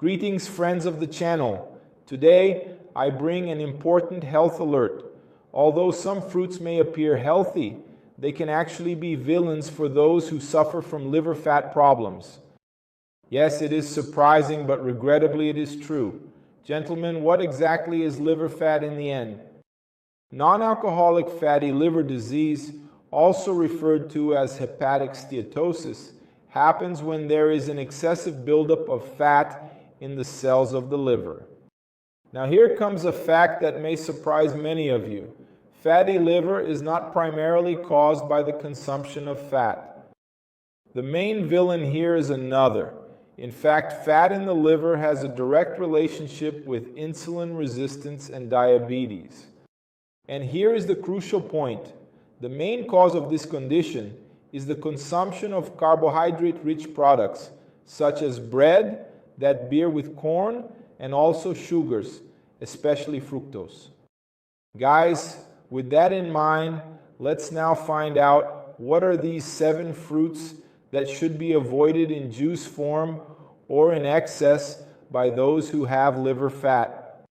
Greetings, friends of the channel. Today, I bring an important health alert. Although some fruits may appear healthy, they can actually be villains for those who suffer from liver fat problems. Yes, it is surprising, but regrettably it is true. Gentlemen, what exactly is liver fat in the end? Non-alcoholic fatty liver disease, also referred to as hepatic steatosis, happens when there is an excessive buildup of fat in the cells of the liver. Now here comes a fact that may surprise many of you. Fatty liver is not primarily caused by the consumption of fat. The main villain here is another. In fact, fat in the liver has a direct relationship with insulin resistance and diabetes. And here is the crucial point. The main cause of this condition is the consumption of carbohydrate-rich products, such as bread, that beer with corn, and also sugars, especially fructose. Guys, with that in mind, let's now find out what are these 7 fruits that should be avoided in juice form or in excess by those who have liver fat.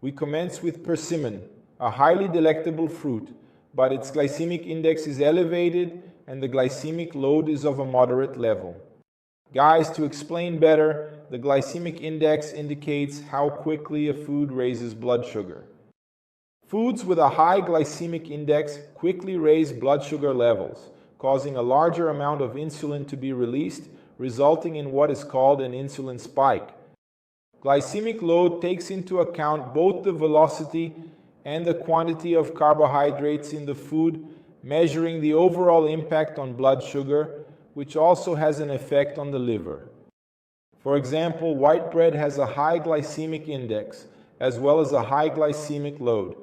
We commence with persimmon, a highly delectable fruit, but its glycemic index is elevated and the glycemic load is of a moderate level. Guys, to explain better, the glycemic index indicates how quickly a food raises blood sugar. Foods with a high glycemic index quickly raise blood sugar levels, causing a larger amount of insulin to be released, resulting in what is called an insulin spike. Glycemic load takes into account both the velocity and the quantity of carbohydrates in the food, measuring the overall impact on blood sugar, which also has an effect on the liver. For example, white bread has a high glycemic index, as well as a high glycemic load.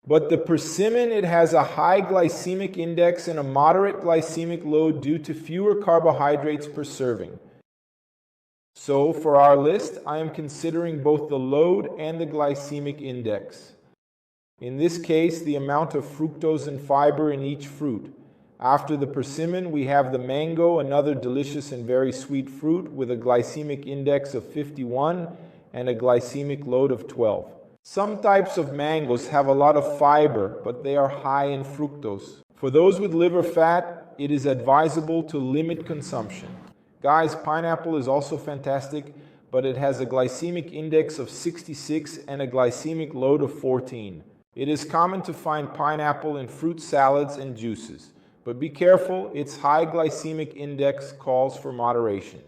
But the persimmon, it has a high glycemic index and a moderate glycemic load due to fewer carbohydrates per serving. So, for our list, I am considering both the load and the glycemic index. In this case, the amount of fructose and fiber in each fruit. After the persimmon, we have the mango, another delicious and very sweet fruit with a glycemic index of 51 and a glycemic load of 12. Some types of mangoes have a lot of fiber, but they are high in fructose. For those with liver fat, it is advisable to limit consumption. Guys, pineapple is also fantastic, but it has a glycemic index of 66 and a glycemic load of 14. It is common to find pineapple in fruit salads and juices. But be careful, its high glycemic index calls for moderation.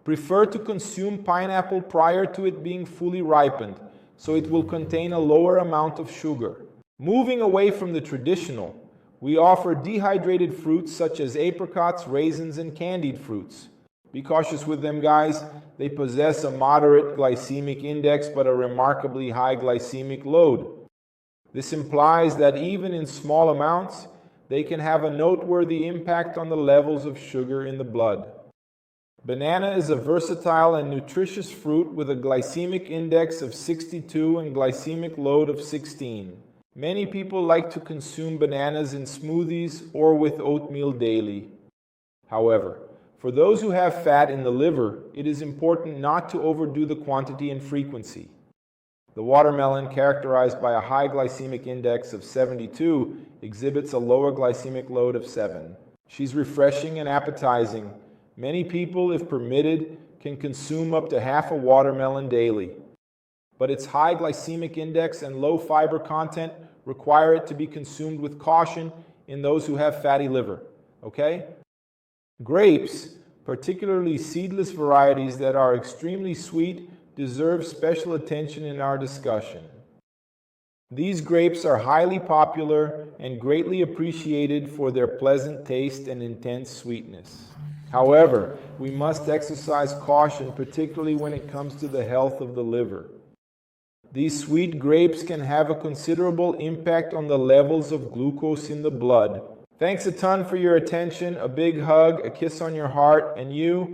Prefer to consume pineapple prior to it being fully ripened, so it will contain a lower amount of sugar. Moving away from the traditional, we offer dehydrated fruits such as apricots, raisins, and candied fruits. Be cautious with them, guys. They possess a moderate glycemic index but a remarkably high glycemic load. This implies that even in small amounts, they can have a noteworthy impact on the levels of sugar in the blood. Banana is a versatile and nutritious fruit with a glycemic index of 62 and glycemic load of 16. Many people like to consume bananas in smoothies or with oatmeal daily. However, for those who have fat in the liver, it is important not to overdo the quantity and frequency. The watermelon, characterized by a high glycemic index of 72, exhibits a lower glycemic load of 7. She's refreshing and appetizing. Many people, if permitted, can consume up to half a watermelon daily. But its high glycemic index and low fiber content require it to be consumed with caution in those who have fatty liver. Okay? Grapes, particularly seedless varieties that are extremely sweet, deserve special attention in our discussion. These grapes are highly popular and greatly appreciated for their pleasant taste and intense sweetness. However, we must exercise caution, particularly when it comes to the health of the liver. These sweet grapes can have a considerable impact on the levels of glucose in the blood. Thanks a ton for your attention, a big hug, a kiss on your heart, and you,